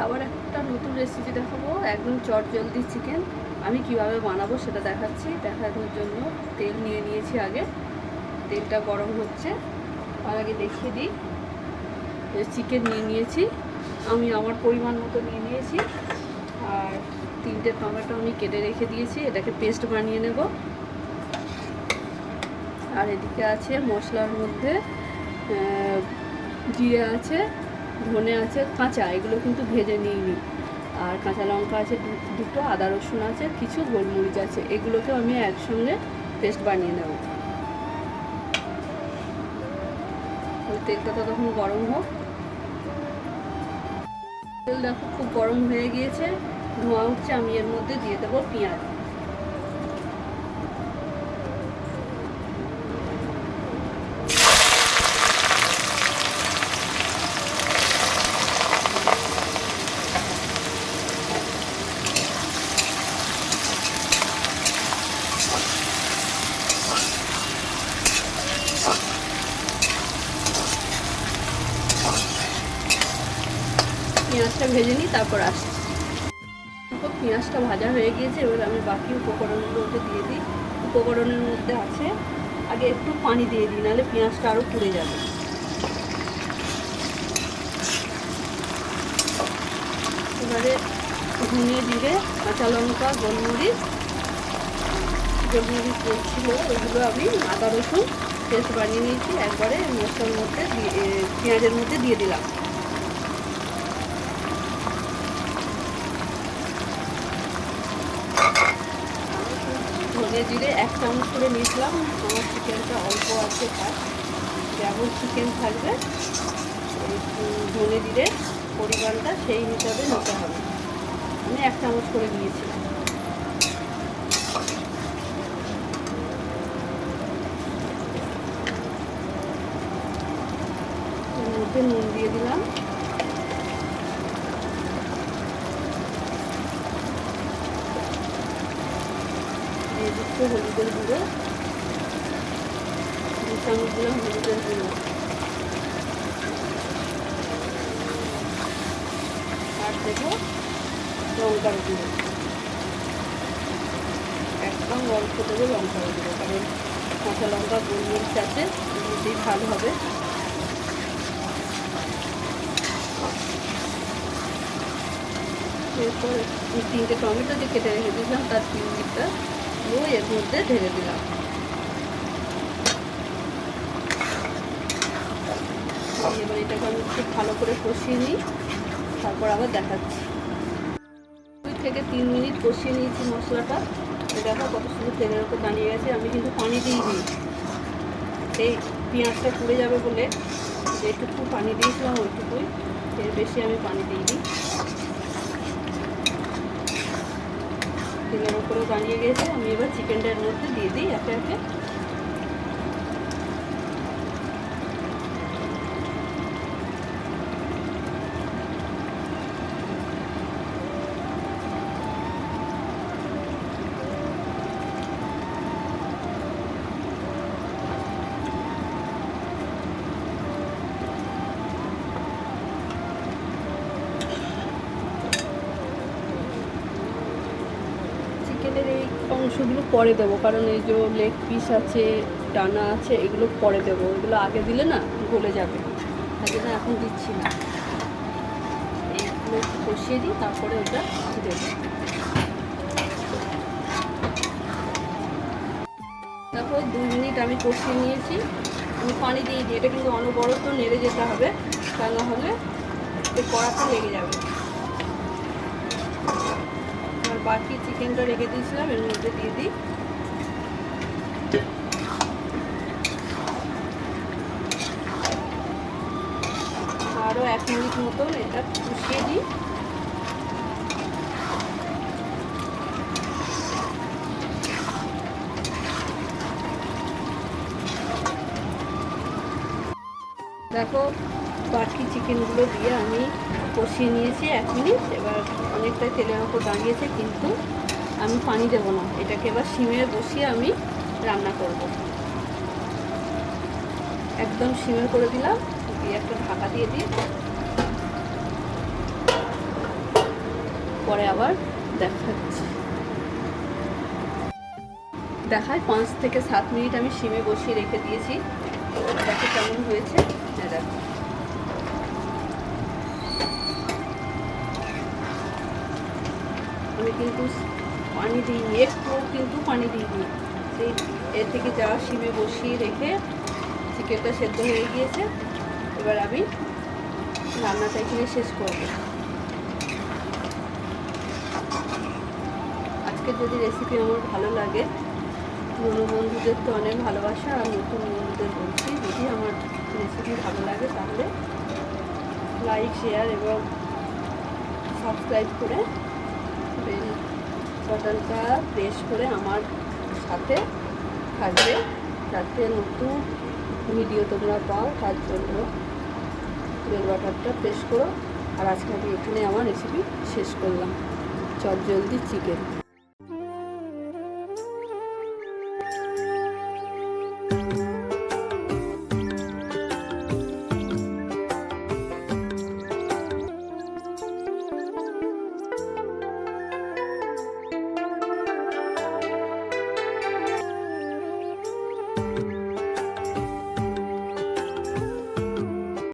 আবার একটা নতুন রেসিপি দেখাবো, একদম চটজলদি চিকেন। আমি কিভাবে বানাবো সেটা দেখানোর জন্য তেল নিয়ে নিয়েছি। আগে তেলটা গরম হচ্ছে, তার আগে দেখিয়ে দিই। চিকেন নিয়ে নিয়েছি, আমি আমার পরিমাণ মতো নিয়ে নিয়েছি। আর 3টে টমেটো আমি কেটে রেখে দিয়েছি, এটাকে পেস্ট বানিয়ে নেব। আর এদিকে আছে মশলার মধ্যে জিরে আছে, ধনে আছে কাঁচা, এগুলো কিন্তু ভেজে নিইনি। আর কাঁচা লঙ্কা আছে দুটো, আদা রসুন আছে, কিছু গোলমরিচ আছে, এগুলোকে আমি একসঙ্গে পেস্ট বানিয়ে নেব। তেলটা তখন গরম হোক। তেল দেখো খুব গরম হয়ে গিয়েছে, ধোঁয়া উঠছে। আমি এর মধ্যে দিয়ে দেবো পেঁয়াজ। পেঁয়াজটা ভেজে নিই, তারপর আসছি। পেঁয়াজটা ভাজা হয়ে গিয়েছে, এবার আমি বাকি উপকরণগুলো ওতে দিয়ে দিই। উপকরণের মধ্যে আছে, আগে একটু পানি দিয়ে দিই, নাহলে পেঁয়াজটা আরও পুড়ে যাবে। এবারে ধনে জিরে কাঁচা লঙ্কা গোলমরিচ ছিল, ওইগুলো আমি আদা রসুন পেস্ট বানিয়ে নিয়েছি, একবারে মশলার মধ্যে পেঁয়াজের মধ্যে দিয়ে দিলাম। ধনে জিরে 1 চামচ করে নিয়েছিলাম। আমার চিকেনটা অল্প আছে, তাই যেমন চিকেন থাকবে ধনে জিরে পরিমাণটা সেই হিসাবে নিতে হবে। আমি 1 চামচ করে নিয়েছিলাম। এর মধ্যে নুন দিয়ে দিলাম, দিয়ে দিচ্ছি হলুদের গুঁড়ো, 2 চামচ দিলাম হলুদের গুঁড়ো। আর দেবো লঙ্কার গুঁড়ো, একদম অল্প দেবো লঙ্কার গুঁড়ো, কারণ কাঁচা লঙ্কা গোলমরিচ আছে, এমনিতেই ভালো হবে। এরপর 3টে টমেটো যে কেটে রেখে দিয়েছিলাম তার 3 দিকটা এর মধ্যে ঢেলে দিলাম। এবার এটাকে আমি খুব ভালো করে কষিয়ে নিই, তারপর আবার দেখাচ্ছি। 2 থেকে 3 মিনিট কষিয়ে নিয়েছি মশলাটা। দেখো কত সুন্দর তেলের ওপর দাঁড়িয়ে গেছে। আমি কিন্তু পানি দিইনি, এই পেঁয়াজটা পুড়ে যাবে বলে যেটুকু পানি দিয়েছিলাম ওইটুকুই, এর বেশি আমি পানি দিইনি। তেলের ওপরে দাঁড়িয়ে গেছে, আমি এবার চিকেনটার মধ্যে দিয়ে দিই একে একে। চিকেনের এই অংশগুলো পরে দেবো, কারণ এই যে লেগ পিস আছে, ডানা আছে, এগুলো পরে দেবো। এগুলো আগে দিলে না গলে যাবে, তাই জন্য এখন দিচ্ছি না। এইগুলো কষিয়ে দিই, তারপরে ওটা দেবো। দেখো 2 মিনিট আমি কষিয়ে নিয়েছি, আমি পানি দিয়ে দিই। এটা কিন্তু অনবরত নেড়ে যেতে হবে, তা না হলে কড়াতে লেগে যাবে। আর বাকি চিকেনটা রেখে দিয়েছিলাম, এর মধ্যে দিয়ে দিই। আরও 1 মিনিট মতন এটা কষিয়ে দিই। দেখো বাকি চিকেনগুলো দিয়ে আমি কষিয়ে নিয়েছি 1 মিনিট। এবার অনেকটাই তেলের ওপর দাঁড়িয়েছে, কিন্তু আমি পানি দেবো না, এটাকে এবার সিমে বসিয়ে আমি রান্না করব। একদম সিমে করে দিলাম, দিয়ে একটা ঢাকা দিয়ে দিই। পরে আবার দেখাচ্ছি। দেখায় 5 থেকে 7 মিনিট আমি সিমে বসিয়ে রেখে দিয়েছি। দেখো কেমন হয়েছে। দেখো আমি কিন্তু পানি দিইনি, একটু কিন্তু পানি দিইনি। সেই এর থেকে যা সিমে বসিয়ে রেখে চিকেনটা সেদ্ধ হয়ে গিয়েছে। এবার আমি রান্নাটা এখানে শেষ করব। আজকে যদি রেসিপি আমার ভালো লাগে, পুরনো বন্ধুদের তো অনেক ভালোবাসা, আর নতুন বন্ধুদের বলছি যদি আমার রেসিপি ভালো লাগে তাহলে লাইক, শেয়ার এবং সাবস্ক্রাইব করে বেল বাটনটা প্রেস করে আমার সাথে থাকবে, যাতে নতুন ভিডিও তোমরা পাও। তার জন্য বেল বাটনটা প্রেস করো। আর আজকে আমি এখানে আমার রেসিপি শেষ করলাম, চটজলদি চিকেন।